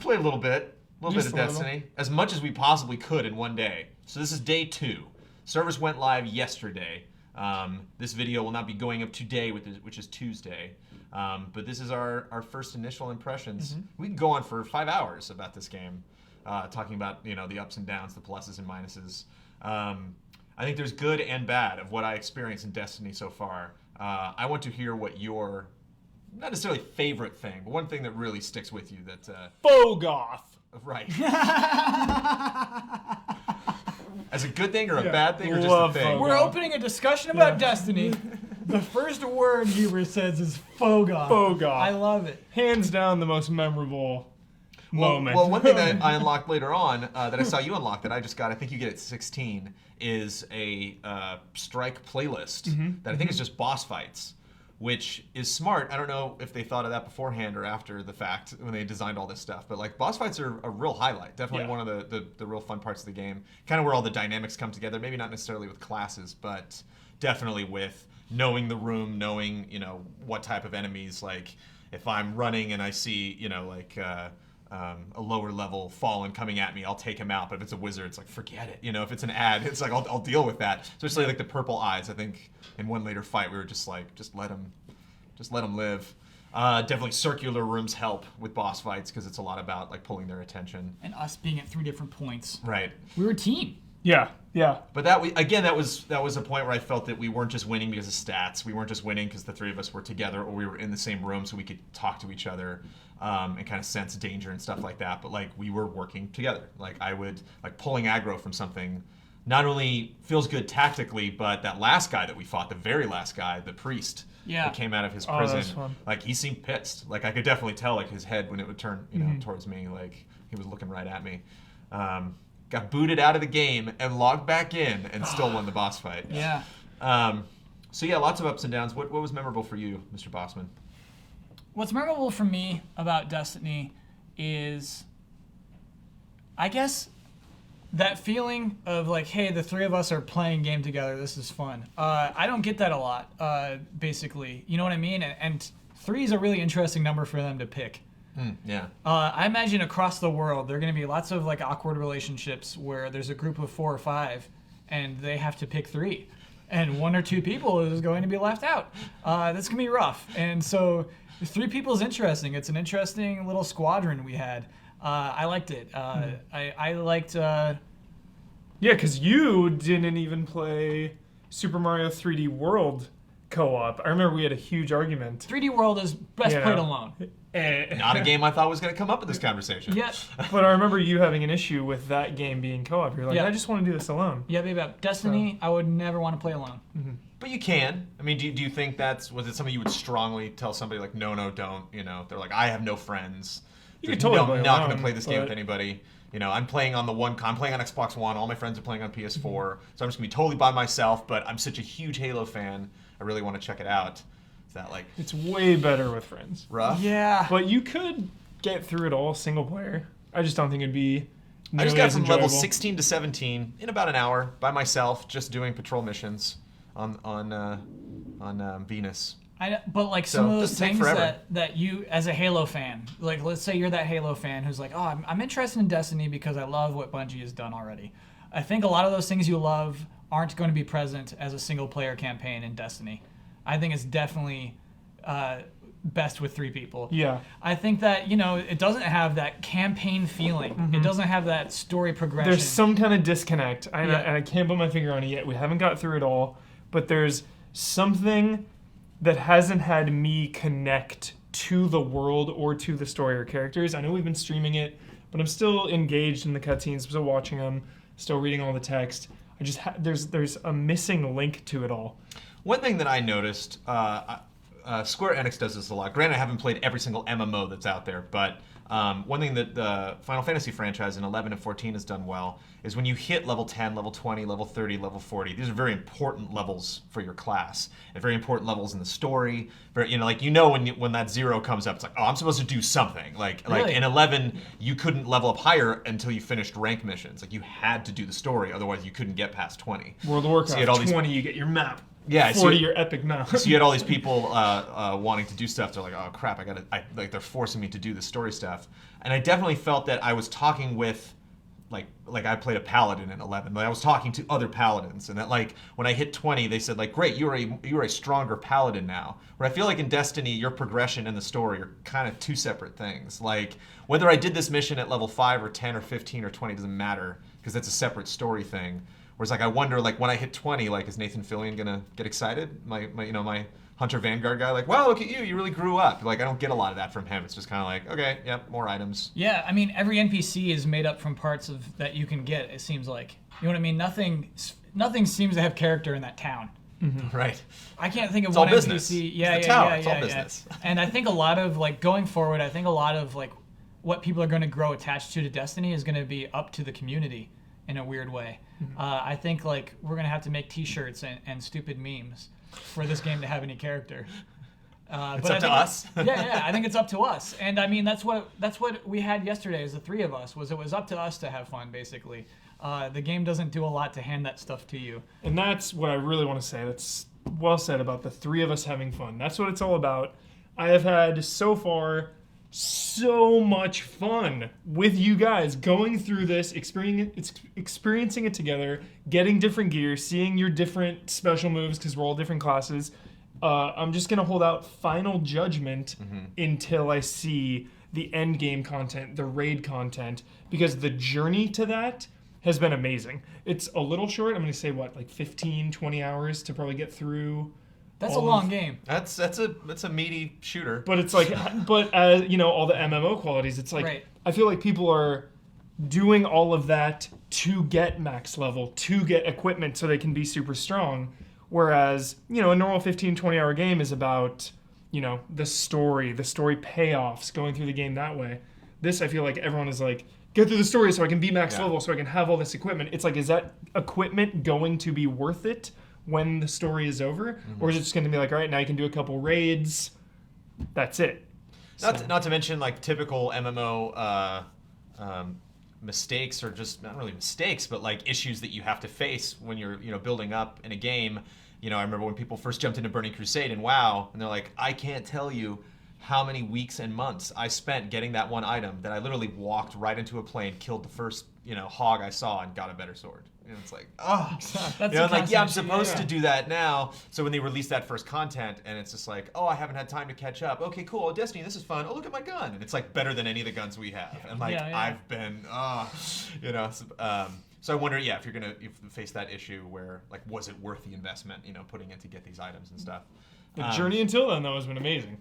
played a little bit of Destiny, as much as we possibly could in one day. So this is day 2. Servers went live yesterday. This video will not be going up today, which is Tuesday. But this is our first initial impressions. Mm-hmm. We can go on for 5 hours about this game, talking about the ups and downs, the pluses and minuses. I think there's good and bad of what I experienced in Destiny so far. I want to hear what your, not necessarily favorite thing, but one thing that really sticks with you that... Fogoth. Right. As a good thing or a bad thing or just a thing? We're opening a discussion about Destiny. The first word Hubert says is Fogoth. Fogoth. I love it. Hands down the most memorable moment. Well, one thing that I unlocked later on, that I saw you unlock, that I just got, I think you get at 16, is a strike playlist that I think is just boss fights, which is smart. I don't know if they thought of that beforehand or after the fact when they designed all this stuff, but like boss fights are a real highlight. Definitely one of the real fun parts of the game. Kind of where all the dynamics come together. Maybe not necessarily with classes, but definitely with knowing the room, knowing what type of enemies. Like if I'm running and I see a lower level fallen coming at me, I'll take him out. But if it's a wizard, it's like, forget it. If it's an ad, it's like, I'll deal with that. Especially like the purple eyes. I think in one later fight, we were just like, just let him live. Definitely circular rooms help with boss fights because it's a lot about like pulling their attention. And us being at 3 different points. Right. We were a team. Yeah. But that was a point where I felt that we weren't just winning because of stats. We weren't just winning because the 3 of us were together or we were in the same room so we could talk to each other and kind of sense danger and stuff like that. But like we were working together. Like I would pulling aggro from something not only feels good tactically, but that last guy that we fought, the very last guy, the priest that came out of his prison, like he seemed pissed. Like I could definitely tell like his head when it would turn towards me, like he was looking right at me. Got booted out of the game and logged back in and still won the boss fight. Yeah. So yeah, lots of ups and downs. What was memorable for you, Mr. Bossman? What's memorable for me about Destiny is, I guess, that feeling of like, hey, the 3 of us are playing a game together. This is fun. I don't get that a lot, basically. You know what I mean? And 3 is a really interesting number for them to pick. Yeah. I imagine across the world there are going to be lots of like awkward relationships where there's a group of 4 or 5, and they have to pick 3, and 1 or 2 people is going to be left out. That's going to be rough. And so 3 people is interesting. It's an interesting little squadron we had. I liked it. I liked. Yeah, because you didn't even play Super Mario 3D World co-op. I remember we had a huge argument. 3D World is best played alone. Not a game I thought was going to come up in this conversation. Yeah. But I remember you having an issue with that game being co-op. You're like, I just want to do this alone. Yeah, baby. Destiny, I would never want to play alone. Mm-hmm. But you can. I mean, do you think was it something you would strongly tell somebody like, no, don't? They're like, I have no friends. You could totally play not alone, going to play this game with anybody. I'm playing on I'm playing on Xbox One. All my friends are playing on PS4. So I'm just going to be totally by myself. But I'm such a huge Halo fan. I really want to check it out. Is that like... It's way better with friends. Rough? Yeah. But you could get through it all single player. I just don't think it'd be I just got from level 16 to 17 in about an hour by myself, just doing patrol missions on Venus. But like some of those things that you, as a Halo fan, like let's say you're that Halo fan who's like, oh, I'm interested in Destiny because I love what Bungie has done already. I think a lot of those things you love aren't going to be present as a single player campaign in Destiny. I think it's definitely best with 3 people. Yeah. I think that, it doesn't have that campaign feeling. Mm-hmm. It doesn't have that story progression. There's some kind of disconnect, and I can't put my finger on it yet. We haven't got through it all, but there's something that hasn't had me connect to the world or to the story or characters. I know we've been streaming it, but I'm still engaged in the cutscenes, still watching them, still reading all the text. I just there's a missing link to it all. One thing that I noticed, Square Enix does this a lot. Granted, I haven't played every single MMO that's out there, but one thing that the Final Fantasy franchise in 11 and 14 has done well is when you hit level 10, level 20, level 30, level 40, these are very important levels for your class and very important levels in the story. Very, when that 0 comes up, it's like, oh, I'm supposed to do something. Like in 11, you couldn't level up higher until you finished rank missions. Like you had to do the story, otherwise you couldn't get past 20. World of Warcraft, 20, you get your map. Yeah, 40-year epic now. So you had all these people wanting to do stuff. They're like, oh crap, like they're forcing me to do this story stuff. And I definitely felt that I was talking with, like I played a paladin in 11, but I was talking to other paladins, and that like when I hit 20, they said like, great, you're a stronger paladin now. Where I feel like in Destiny, your progression and the story are kind of two separate things. Like whether I did this mission at level 5 or 10 or 15 or 20 doesn't matter because that's a separate story thing. Whereas like I wonder like when I hit 20, like is Nathan Fillion gonna get excited? My Hunter Vanguard guy, like, wow, look at you, you really grew up. Like I don't get a lot of that from him. It's just kind of like, okay, yep, more items. Yeah, I mean every NPC is made up from parts of that you can get. It seems like, you know what I mean. Nothing seems to have character in that town. Mm-hmm. Right. I can't think of it's one all business. NPC. It's all business. And I think a lot of like going forward, I think a lot of like what people are going to grow attached to Destiny is going to be up to the community in a weird way. Mm-hmm. I think like we're going to have to make T-shirts and stupid memes for this game to have any character. It's up to us. Yeah, I think it's up to us. And I mean that's what we had yesterday as the three of us it was up to us to have fun basically. The game doesn't do a lot to hand that stuff to you. And that's what I really want to say. That's well said about the three of us having fun. That's what it's all about. I have had so far so much fun with you guys going through this, experiencing it together, getting different gear, seeing your different special moves because we're all different classes. I'm just going to hold out final judgment until I see the end game content, the raid content, because the journey to that has been amazing. It's a little short. I'm going to say, like 15, 20 hours to probably get through. That's a long game. That's a meaty shooter. But it's like, all the MMO qualities, it's like, right. I feel like people are doing all of that to get max level, to get equipment so they can be super strong. Whereas, a normal 15, 20-hour game is about, the story payoffs, going through the game that way. This, I feel like everyone is like, get through the story so I can be max level, so I can have all this equipment. It's like, is that equipment going to be worth it when the story is over? Mm-hmm. Or is it just going to be like, all right, now you can do a couple raids, that's it? Not to mention, like, typical MMO mistakes, or just not really mistakes, but like issues that you have to face when you're building up in a game. I remember when people first jumped into Burning Crusade and WoW, and they're like, I can't tell you how many weeks and months I spent getting that one item that I literally walked right into a plane, killed the first hog I saw, and got a better sword. It's like, oh, I'm supposed to do that now. So when they release that first content, and it's just like, oh, I haven't had time to catch up. Okay, cool. Oh, Destiny, this is fun. Oh, look at my gun, and it's like better than any of the guns we have. And like I've been, so I wonder, if you're gonna face that issue where like, was it worth the investment, putting in to get these items and stuff. The journey until then, though, has been amazing.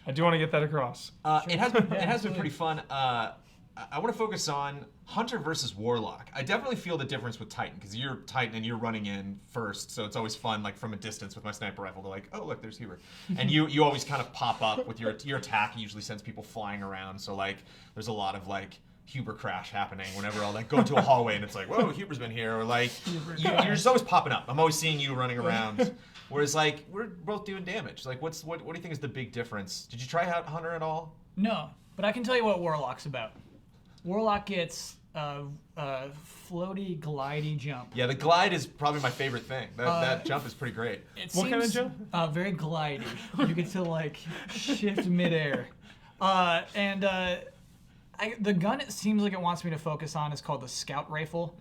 I do want to get that across. It has been pretty fun. I want to focus on Hunter versus Warlock. I definitely feel the difference with Titan, because you're Titan and you're running in first, so it's always fun, like from a distance with my sniper rifle, to like, oh look, there's Hubert. And you always kind of pop up with your attack usually sends people flying around, so like there's a lot of like Huber crash happening whenever I'll like go into a hallway and it's like, whoa, Huber's been here, or like you're just always popping up. I'm always seeing you running around. Whereas like we're both doing damage. Like what do you think is the big difference? Did you try out Hunter at all? No, but I can tell you what Warlock's about. Warlock gets floaty, glidey jump. Yeah, the glide is probably my favorent thing. That jump is pretty great. What kind of jump? Very glidey. You get to like shift midair. The gun it seems like it wants me to focus on is called the Scout Rifle,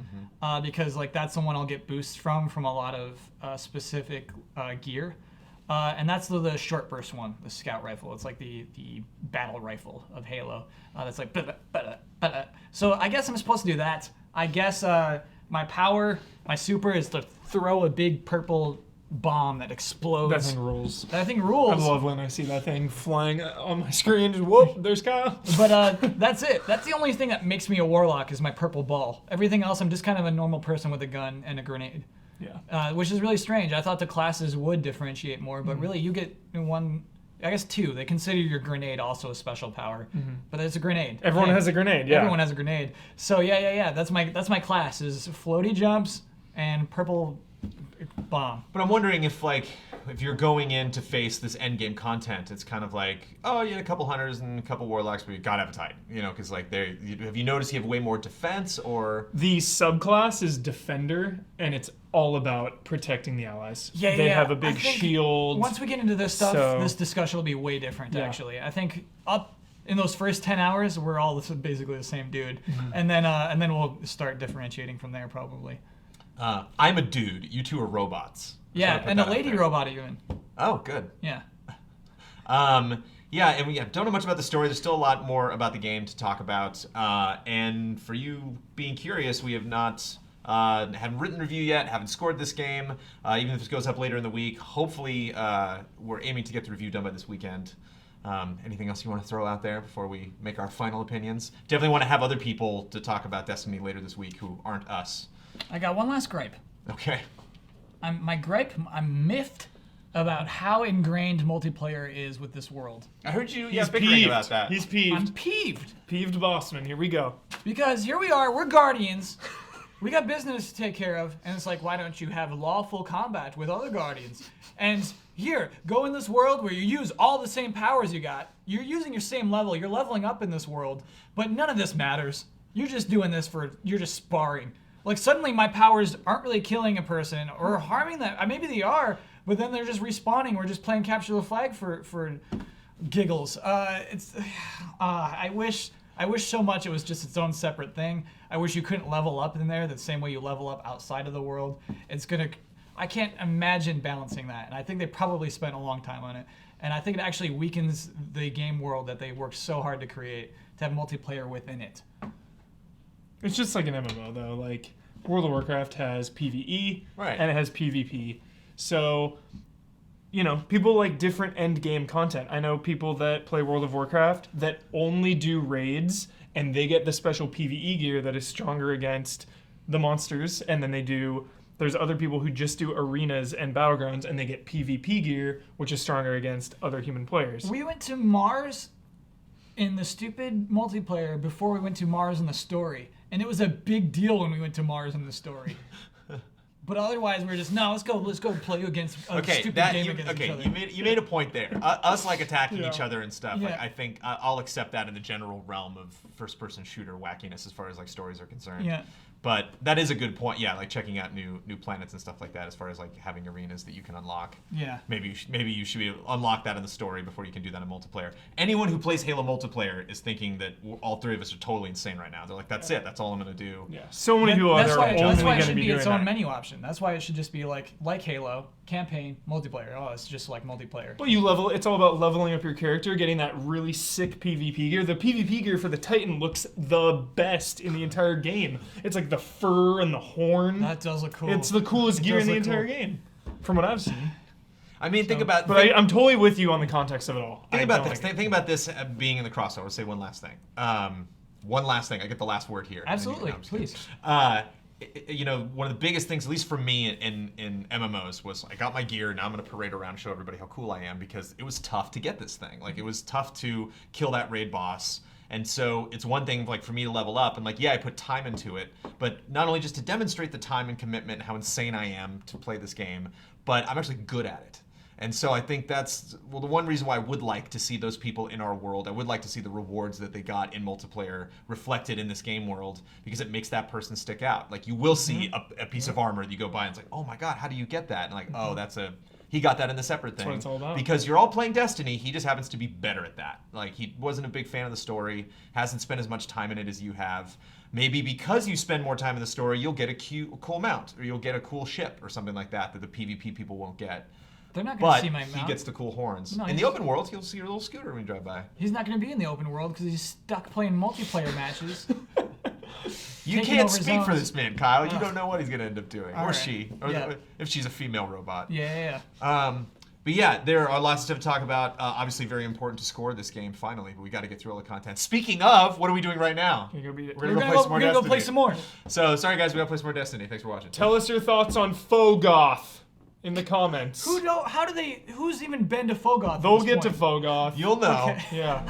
because like that's the one I'll get boosts from a lot of specific gear. And that's the short burst one, the Scout Rifle. It's like the battle rifle of Halo. That's like, so I guess I'm supposed to do that. I guess my super is to throw a big purple bomb that explodes. That thing rules. That thing rules. I love when I see that thing flying on my screen. Just, whoop, there's Kyle. But that's it. That's the only thing that makes me a warlock is my purple ball. Everything else, I'm just kind of a normal person with a gun and a grenade. Yeah. Which is really strange. I thought the classes would differentiate more, but really you get one, I guess two. They consider your grenade also a special power, but it's a grenade. Everyone has a grenade, yeah. Everyone has a grenade. So yeah. That's my class is floaty jumps and purple bomb. But I'm wondering if you're going in to face this end game content, it's kind of like, oh, you had a couple hunters and a couple warlocks, but you gotta have a titan, because have you noticed you have way more defense or? The subclass is defender, and it's all about protecting the allies. Yeah, they have a big shield. Once we get into this stuff, so- this discussion will be way different. Actually, I think up in those first 10 hours, we're all basically the same dude, and then we'll start differentiating from there probably. I'm a dude. You two are robots. Yeah, and a lady robot even. Oh, good. Yeah. Yeah, and we don't know much about the story. There's still a lot more about the game to talk about. And for you being curious, we have not haven't written a review yet, haven't scored this game. Even if this goes up later in the week, hopefully we're aiming to get the review done by this weekend. Anything else you want to throw out there before we make our final opinions? Definitely want to have other people to talk about Destiny later this week who aren't us. I got one last gripe. Okay. I'm miffed about how ingrained multiplayer is with this world. I heard you He's bickering peeved. about that. He's peeved. I'm peeved. Peeved Bossman. Here we go. Because here we are, we're Guardians. We got business to take care of, and it's like, why don't you have lawful combat with other Guardians? And here, go in this world where you use all the same powers you got. You're using your same level. You're leveling up in this world, but none of this matters. You're just doing this you're just sparring. Like, suddenly my powers aren't really killing a person or harming them. Maybe they are, but then they're just respawning. We're just playing capture the flag for giggles. I wish so much it was just its own separate thing. I wish you couldn't level up in there the same way you level up outside of the world. I can't imagine balancing that, and I think they probably spent a long time on it. And I think it actually weakens the game world that they worked so hard to create, to have multiplayer within it. It's just like an MMO, though. Like, World of Warcraft has PvE, Right. and it has PvP. So, people like different end game content. I know people that play World of Warcraft that only do raids, and they get the special PvE gear that is stronger against the monsters, and then there's other people who just do arenas and battlegrounds, and they get PvP gear, which is stronger against other human players. We went to Mars in the stupid multiplayer before we went to Mars in the story. And it was a big deal when we went to Mars in the story. But otherwise, we were just, no, let's go play against a stupid game against each other. You made a point there. Us attacking each Yeah. other and stuff. Yeah. Like, I think I'll accept that in the general realm of first-person shooter wackiness as far as stories are concerned. Yeah. But that is a good point. Yeah, like checking out new planets and stuff like that, as far as having arenas that you can unlock. Yeah. Maybe you should be able to unlock that in the story before you can do that in multiplayer. Anyone who plays Halo multiplayer is thinking that all three of us are totally insane right now. They're like, that's it. That's all I'm gonna do. Yeah. So many people out That's there why, are that's only why it going to should be be doing its own that. menu option. That's why it should just be like Halo, campaign, multiplayer. Oh, it's just like multiplayer. Well, it's all about leveling up your character, getting that really sick PvP gear. The PvP gear for the Titan looks the best in the entire game. It's like the fur and the horn. That does look cool. It's the coolest gear in does the look entire cool. game, from what I've seen. I mean, think about. I'm totally with you on the context of it all. Think about this. Think about this being in the crossover. I'll say one last thing. One last thing. I get the last word here. Absolutely, No, I'm just kidding. please. One of the biggest things, at least for me in MMOs, was I got my gear. Now I'm going to parade around and show everybody how cool I am, because it was tough to get this thing. It was tough to kill that raid boss. And so it's one thing for me to level up, and I put time into it, but not only just to demonstrate the time and commitment and how insane I am to play this game, but I'm actually good at it. And so I think that's, the one reason why I would like to see those people in our world. I would like to see the rewards that they got in multiplayer reflected in this game world, because it makes that person stick out. You will see a piece of armor that you go by and it's like, oh my God, how do you get that? And he got that in the separate thing. That's what it's all about. Because you're all playing Destiny, he just happens to be better at that. He wasn't a big fan of the story, hasn't spent as much time in it as you have. Maybe because you spend more time in the story, you'll get a cool mount, or you'll get a cool ship or something like that the PvP people won't get. They're not going to But see my he mount. gets the cool horns. No, in the he's- open world, he'll see your little scooter when you drive by. He's not going to be in the open world because he's stuck playing multiplayer matches. You Taking can't over speak for zones. this man, Kyle. You Ugh. don't know what he's going to end up doing. All Or right. she. Or Yeah. if she's a female robot. Yeah. But yeah, there are lots of stuff to talk about. Obviously, very important to score this game finally, but we got to get through all the content. Speaking of, what are we doing right now? You're gonna be- We're We're gonna go play some more gonna Destiny. go play some more. So, sorry guys, we gotta play some more Destiny. Thanks for watching. Tell us your thoughts on Fogoth in the comments. Who's even been to Fogoth? at They'll this get to point? Fogoth. You'll know. Okay. Yeah.